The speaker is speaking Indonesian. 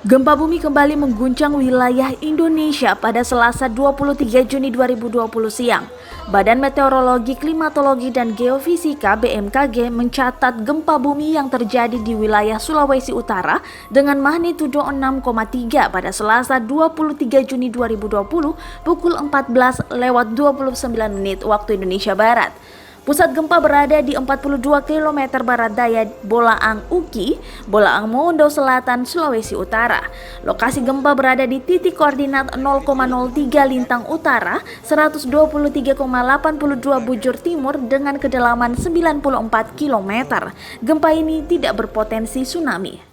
Gempa bumi kembali mengguncang wilayah Indonesia pada Selasa 23 Juni 2020 siang. Badan Meteorologi, Klimatologi, dan Geofisika (BMKG) mencatat gempa bumi yang terjadi di wilayah Sulawesi Utara dengan magnitudo 6,3 pada Selasa 23 Juni 2020 pukul 14:29 waktu Indonesia Barat. Pusat gempa berada di 42 km barat daya Bolaang Uki, Bolaang Mongondo Selatan, Sulawesi Utara. Lokasi gempa berada di titik koordinat 0,03 lintang utara, 123,82 bujur timur dengan kedalaman 94 km. Gempa ini tidak berpotensi tsunami.